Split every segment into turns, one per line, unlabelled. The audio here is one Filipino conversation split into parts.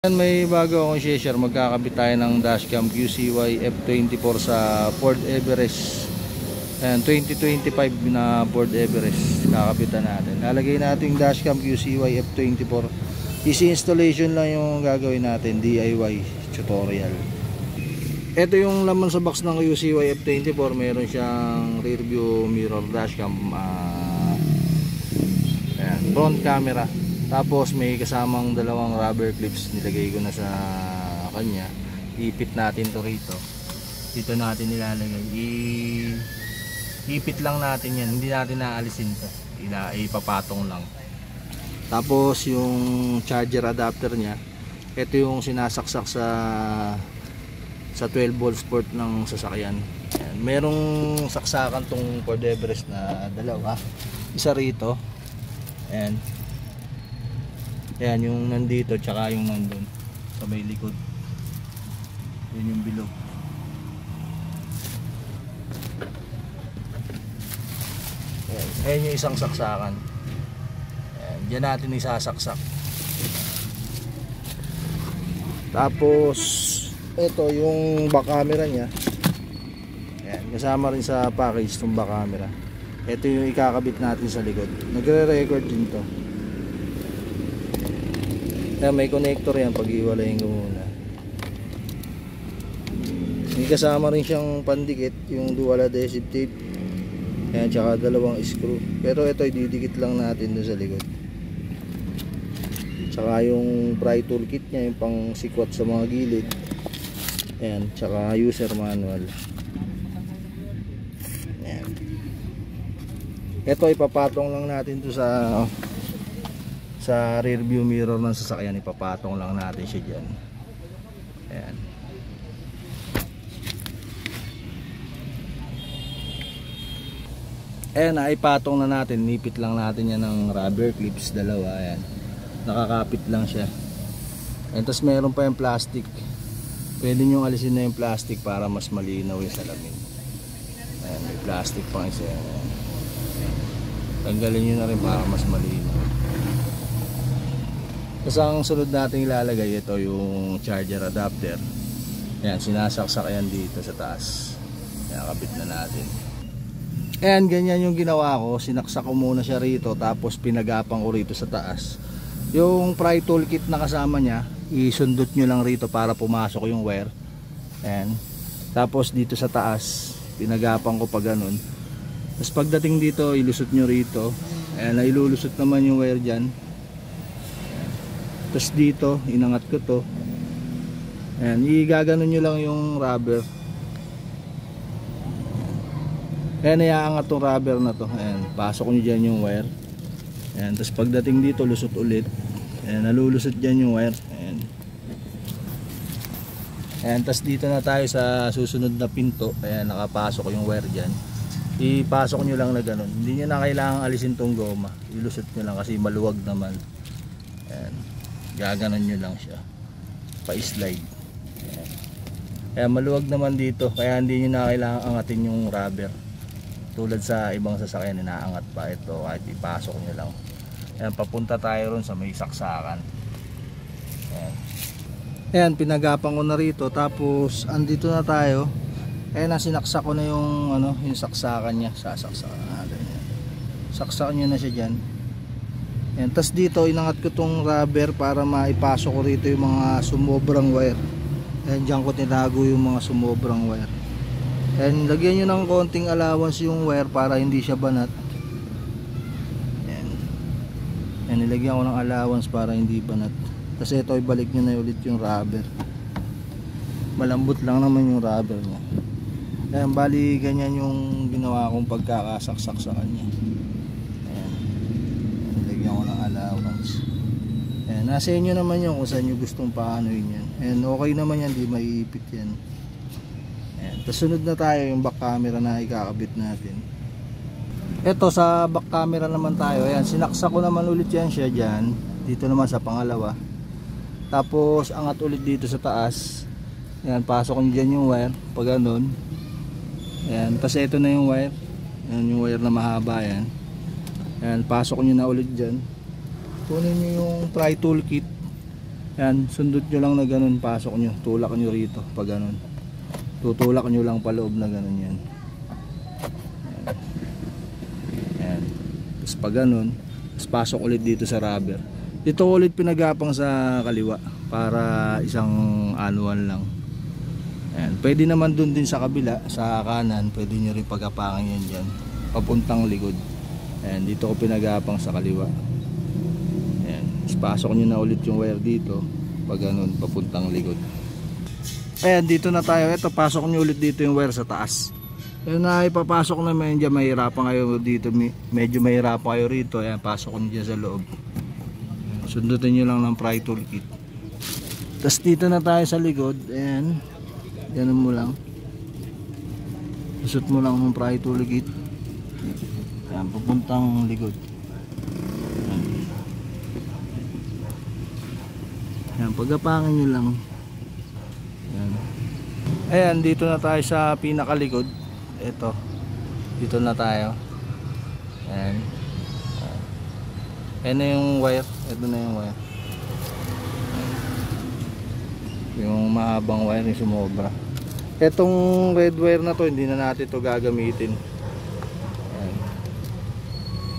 May bago akong share, magkakabit tayo ng dashcam QCY F24 sa Ford Everest. Ayan, 2025 na Ford Everest kakabitan natin. Lalagay natin dashcam QCY F24. Easy installation lang yung gagawin natin, DIY tutorial. Ito yung laman sa box ng QCY F24. Meron siyang rear view mirror dashcam, ayan, front camera. Tapos may kasamang dalawang rubber clips, nilagay ko na sa kanya. Ipit natin to rito. Dito natin nilalagay. Ipit lang natin yan, hindi natin naalisin to. Ipapatong lang. Tapos yung charger adapter nya, ito yung sinasaksak sa 12 volts port ng sasakyan. Ayan. Merong saksakan tong Ford Everest na dalawa. Isa rito. Ayan. Ayan yung nandito tsaka yung nandun sa may likod. Yun yung bilog. Ayan yung isang saksakan. Ayan, dyan natin isasaksak. Tapos ito yung back camera nya. Ayan, kasama rin sa package itong back camera. Ito yung ikakabit natin sa likod. Nagre-record din to. Ayan, may connector yan, pag-iwalayin ko muna. May kasama rin siyang pandikit, yung dual adhesive tape. Ayan, tsaka dalawang screw. Pero ito ididikit lang natin dun sa likod. Tsaka yung pry toolkit nya, yung pang sikwat sa mga gilid. Ayan, tsaka user manual. Ayan. Ito ipapatong lang natin to sa rear view mirror ng sasakyan. Ipapatong lang natin siya dyan. Ayan. Ayan, naipatong na natin. Nipit lang natin yan ng rubber clips, dalawa. Ayan, nakakapit lang siya. Ayan, tapos meron pa yung plastic. Pwede nyo alisin na yung plastic para mas malinaw yung salamin. Ayan, may plastic pang isa. Ayan. Tanggalin nyo na rin para mas malinaw. Tapos ang sunod natin ilalagay, ito yung charger adapter. Ayan, sinasaksak yan dito sa taas. Ayan, kabit na natin. Ayan, ganyan yung ginawa ko. Sinaksak ko muna siya rito, tapos pinagapang ko rito sa taas. Yung pry toolkit na kasama nya, isundot nyo lang rito para pumasok yung wire. Ayan. Tapos dito sa taas, pinagapang ko pa ganun. Tapos pagdating dito, ilusot nyo rito. Ayan, nailulusot naman yung wire dyan. Tapos dito, inangat ko to. Ayan, igaganon nyo lang yung rubber. Ayan, iaangat tong rubber na to. Ayan, pasok nyo dyan yung wire. Ayan, tapos pagdating dito, lusot ulit. Ayan, nalulusot dyan yung wire. Ayan. Ayan, tapos dito na tayo sa susunod na pinto. Ayan, nakapasok yung wire dyan. Ipasok nyo lang na ganun. Hindi nyo na kailangang alisin tong goma. Ilusot nyo lang kasi maluwag naman. Ayan, gaganon nyo lang siya, pa-slide. Ayan, maluwag naman dito, kaya hindi nyo na kailangan angatin yung rubber tulad sa ibang sasakyan, inaangat pa. Ito kahit ipasok nyo lang. Ayan, papunta tayo ron sa may saksakan. Ayan, ayan, pinagapang ko na rito. Tapos andito na tayo. Ayan, sinaksak ko na yung yung saksakan nya. Sasaksakan natin yan. Saksakan nyo na siya dyan. Ayan, tas dito inangat ko tong rubber para maipasok ko rito yung mga sumobrang wire. Ayan, dyan ko tinago yung mga sumobrang wire. Ayan, lagyan nyo ng konting allowance yung wire para hindi siya banat. Ayan, ayan, nilagyan ko ng allowance para hindi banat. Tapos ito, ibalik nyo na ulit yung rubber. Malambot lang naman yung rubber nya. Ayan, bali ganyan yung ginawa kong pagkakasaksak sa kanya. Ayan, nasa inyo naman yun kung saan nyo gustong paanoin yan. Ayan, okay naman yan, di maiipit yan. Ayan, tapos sunod na tayo yung back camera na ikakabit natin. Ito sa back camera naman tayo. Ayan, sinaksak ko naman ulit yan siya dyan. Dito naman sa pangalawa. Tapos angat ulit dito sa taas. Ayan, pasok nyo dyan yung wire pag ganun. Ayan, tapos ito na yung wire. Ayan, yung wire na mahaba yan. Ayan, pasok nyo na ulit dyan. Kunin nyo yung pry toolkit. Ayan, sundot nyo lang na ganun, pasok nyo, tulak nyo rito pag ganun, tutulak nyo lang paloob na ganun yan. Ayan. Tapos pag ganun, tapos pasok ulit dito sa rubber. Dito ulit pinagapang sa kaliwa para isang annual lang. Ayan. Pwede naman dun din sa kabila, sa kanan, pwede nyo rin pagapangan yan dyan, papuntang likod. Ayan, dito ko pinagapang sa kaliwa. Ayan. Tapos pasok nyo na ulit yung wire dito, pag ganun, papuntang likod. Ayan, dito na tayo. Ito, pasok nyo ulit dito yung wire sa taas. Ayan na, ipapasok na medyo mahirapan kayo dito, medyo mahirapan kayo rito. Ayan, pasok nyo dyan sa loob. Ayan, sundutin nyo lang ng pry toolkit. Tapos dito na tayo sa likod. Ayan, ganun mo lang, susut mo lang ng pry toolkit. Ayan, papuntang likod. Ayan, pagapangan nyo lang. Ayan. Ayan, dito na tayo sa pinakalikod. Ito, dito na tayo. Ayan. Ayan na yung wire. Ito na yung wire. Yung mahabang wire yung sumobra. Etong red wire na to, hindi na natin to gagamitin. Ayan.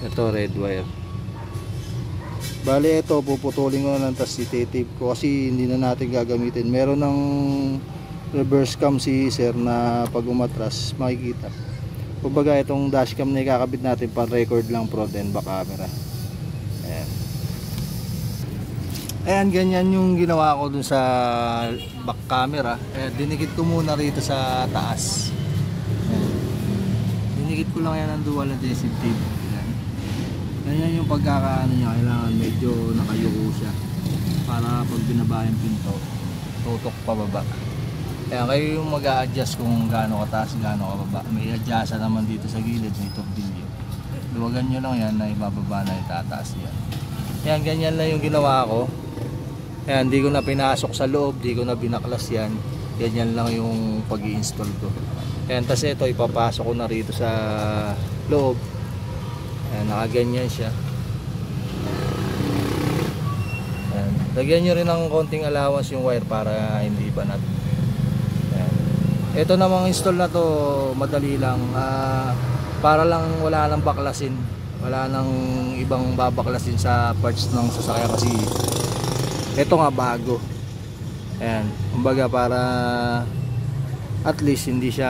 Ito red wire. Bali ito, puputulin ko na, tapos ititape ko kasi hindi na natin gagamitin. Meron ng reverse cam si sir na pag umatras makikita. Kumbaga itong dashcam na ikakabit natin para record lang front and back camera. Ayan. Ayan, ganyan yung ginawa ko dun sa back camera. Ayan, dinikit ko muna rito sa taas. Ayan. Dinikit ko lang yan ng dual adhesive tape. Ganyan yung pagkakaano niya, kailangan medyo nakayuko siya para pag binaba yung pinto, tutok pababa. Kaya kayo yung mag-a-adjust kung gaano kataas, gaano kababa. May adjust naman dito sa gilid, dito video. Luwagan nyo lang yan na ibababa na itataas yan. Yan, ganyan lang yung ginawa ko. Ayan, hindi ko na pinasok sa loob, hindi ko na binaklas yan. Ganyan lang yung pag-i-install ko. Ayan, tas ito ipapasok ko na rito sa loob. Ayan, nakaganyan siya. Ayan, lagyan nyo rin ng konting allowance yung wire para hindi banat. Ayan. Ito namang install na to, madali lang. Para lang wala nang baklasin. Wala nang ibang babaklasin sa parts ng sasakyan kasi ito nga bago. Ayan, kumbaga para at least hindi siya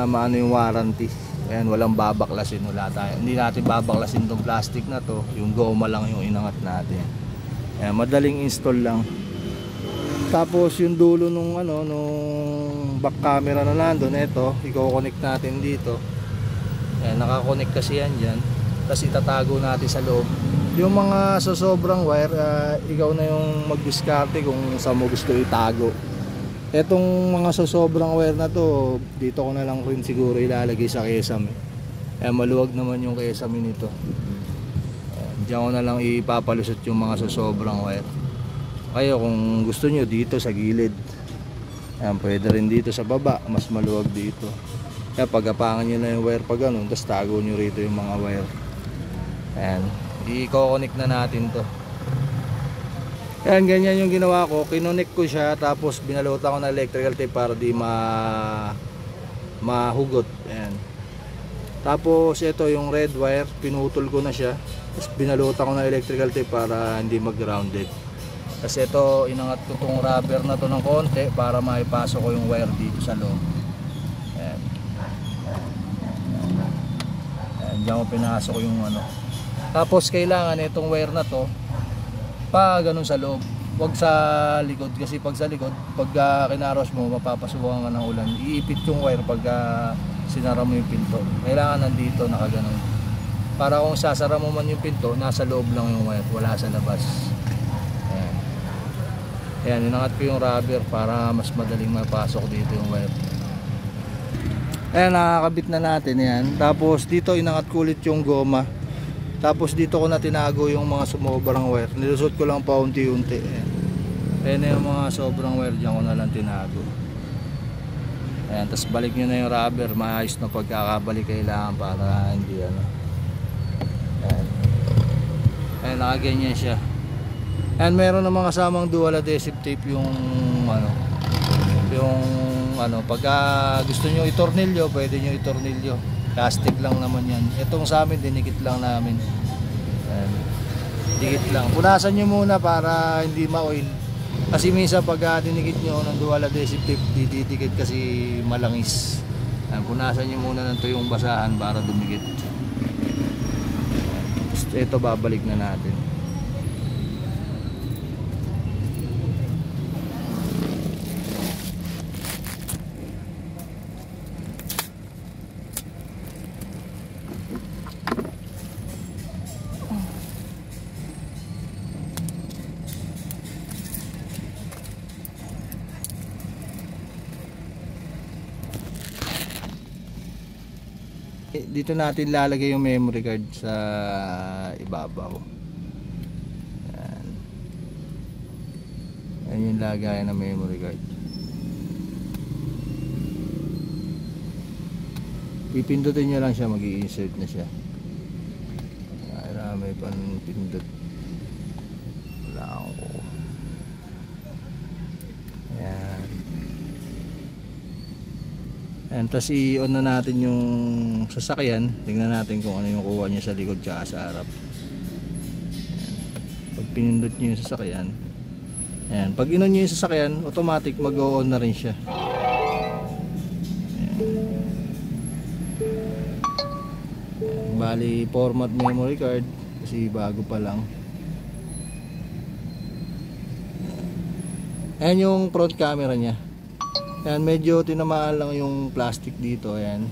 maano yung warranty. Ayan, walang babaklasin, wala tayo. Hindi natin babaklasin tong plastic na to. Yung goma lang yung inangat natin. Ayan, madaling install lang. Tapos yung dulo nung ano, nung back camera na nandun, ito, i-connect natin dito. Ayan, nakakonect kasi yan dyan. Tapos itatago natin sa loob. Yung mga sobrang wire, ikaw na yung mag-discarte kung saan mo gusto itago. Etong mga sobrang wire na to, dito ko na lang rin siguro ilalagay sa kesame. Maluwag naman yung kesame nito. Diyan ko na lang ipapalusot yung mga sobrang wire. Kayo kung gusto nyo dito sa gilid. Ayan, pwede rin dito sa baba, mas maluwag dito. Kaya pagapangan nyo na yung wire pag ganun, tapos tago nyo rito yung mga wire. Ayan, i-connect na natin to. Ayan, ganyan yung ginawa ko. Kinonek ko siya, tapos binalutan ko na electrical tape para di mahugot. Ayan. Tapos ito yung red wire, pinutol ko na siya. Tapos binalutan ko na electrical tape para hindi mag-grounded. Tapos ito, inangat ko tong rubber na to ng konti para maipasok ko yung wire dito sa loob. Ayan. Ayan, diyan ko pinasok yung ano. Tapos kailangan itong wire na to pa ganun sa loob, wag sa likod kasi pag sa likod, pag kinaros mo mapapasukan ka ng ulan, iipit yung wire pag sinara mo yung pinto. Kailangan nandito nakaganon para kung sasara mo man yung pinto, nasa loob lang yung wire, wala sa labas. Ayan, ayan, inangat ko yung rubber para mas madaling mapasok dito yung wire. Ayan, nakakabit na natin yan. Tapos dito inangat ko ulit yung goma. Tapos dito ko na tinago yung mga sumobrang wire. Nilusot ko lang paunti-unti. Ayan na yung mga sobrang wire, dyan ko na lang tinago. Ayan, tapos balik nyo na yung rubber. Maayos na pagkakabalik kailangan para hindi ano. Ayan, ayan, nakaganyan siya. And meron namang kasamang dual adhesive tape yung pagka gusto nyo itornilyo, pwede nyo itornilyo. Plastic lang naman yan. Itong sa amin, dinikit lang namin. Ayan. Dikit lang. Punasan nyo muna para hindi ma-oil. Kasi minsan pagka dinikit nyo ng dual adhesive tape, didikit kasi malangis. Ayan. Punasan nyo muna ng tuyong basahan para dumikit. Ito babalik na natin. Dito natin lalagay yung memory card sa ibabaw. Yan. Yan yung lagayan ng memory card. Pipindutin nyo lang siya, mag-i-insert na siya. May pan-pindot. Wala ako. Yan. And tapos i-on na natin yung sasakyan. Tingnan natin kung ano yung kuha niya sa likod tsaka sa harap. Ayan. Pag pinindot nyo yung sasakyan, ayan. Pag in-on nyo yung sasakyan, automatic mag-on na rin siya. Ayan. Ayan. Bali format memory card kasi bago pa lang. Ayan yung front camera nya. Ayan, medyo tinamaan lang yung plastic dito. Ayan.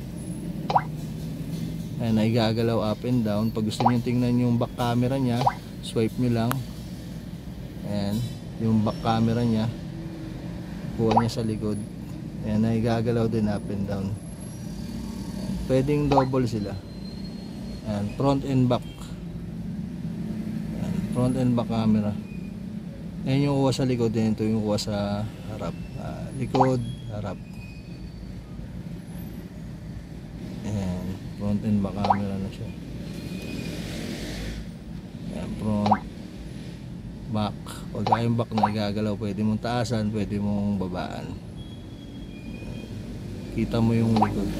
Ayan, naigagalaw up and down. Pag gusto nyo tingnan yung back camera nya, swipe nyo lang. Ayan, yung back camera nya, kuha nya sa likod. Ayan, naigagalaw din up and down. Ayan, pwedeng double sila. Ayan, front and back. Ayan, front and back camera. Ayan yung kuha sa likod, din ito yung kuha sa harap. Likod, harap. Ayan, front and back camera na siya. Ayan, front, back. Pagka yung back na igagalaw, pwede mong taasan, pwede mong babaan. Ayan. Kita mo yung likod.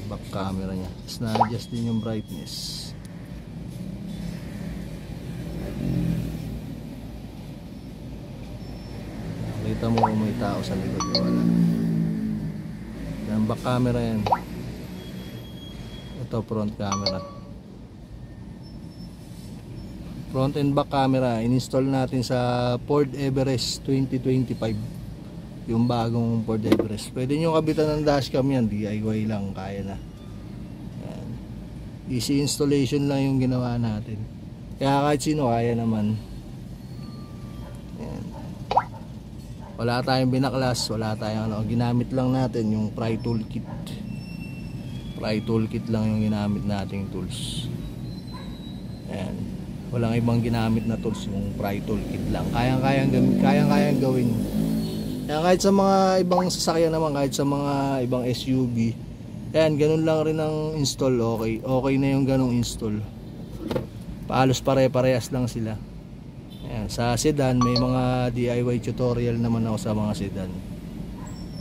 Back camera nya. Tapos na-adjust din yung brightness. Kita mo kung may tao sa likod, wala. Yan, back camera yan. Ito front camera. Front and back camera in-install natin sa Ford Everest 2025. Yung bagong Ford Everest. Pwede nyo kabitan ng dashcam yan, DIY lang, kaya na. Yan. Easy installation lang yung ginawa natin. Kaya kahit sino kaya naman. Yan. Wala tayong binaklas, wala tayong ginamit lang natin yung pry toolkit. Pry toolkit lang yung ginamit nating tools. Ayan. Walang ibang ginamit na tools, yung pry toolkit lang. Kayang-kayang gawin. Kaya kahit sa mga ibang sasakyan naman, kahit sa mga ibang SUV, ayan, ganun lang rin ang install. Okay na yung ganung install. Halos pare-parehas lang sila. Ayan, sa sedan may mga DIY tutorial naman ako sa mga sedan.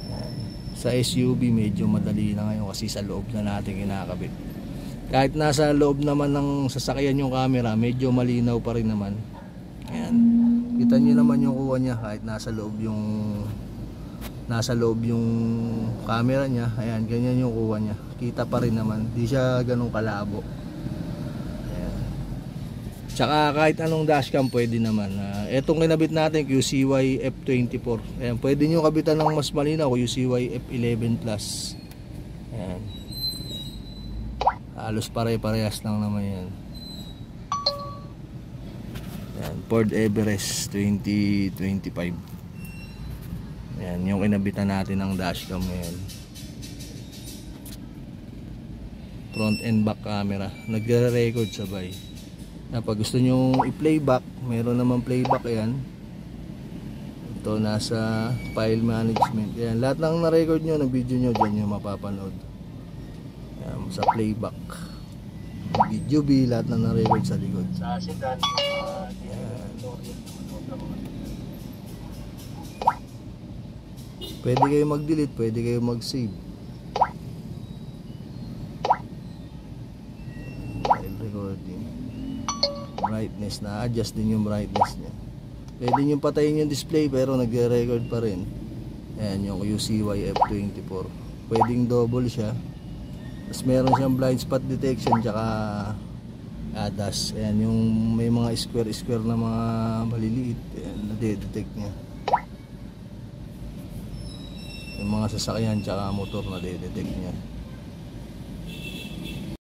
Ayan. Sa SUV medyo madali na ngayon kasi sa loob na natin kinakabit. Kahit nasa loob naman ng sasakyan yung camera, medyo malinaw pa rin naman. Ayan. Kita nyo naman yung kuha nya kahit nasa loob yung camera nya. Ayan, ganyan yung kuha nya. Kita pa rin naman. Di siya ganun kalabo. Tsaka kahit anong dashcam pwede naman. Etong kinabit natin QCY F24. Ayan, pwede nyo kabitan ng mas malinaw QCY F11 Plus. Ayan. Halos pare-parehas lang naman yan. Ayan, Ford Everest 2025. Ayan, yung kinabitan natin ng dashcam ngayon. Front and back camera. Nagre-record sabay. Pag gusto nyo i-playback, meron naman playback yan. Ito nasa file management. Yan, lahat ng na-record nyo, ng video nyo, dyan nyo mapapanood. Yan, sa playback. Video B, lahat na na-record sa likod.
Sa sedan,
Pwede kayo mag-delete, pwede kayo mag-save. File recording. Brightness, na-adjust din yung brightness niya. Pwede nyo patayin yung display pero nagre-record pa rin. Ayan yung UCY F24. Pwedeng double siya. Tapos meron siyang blind spot detection tsaka ADAS. Ayan yung may mga square na mga maliliit. Ayan, na-detect niya. Yung mga sasakyan tsaka motor na detect niya.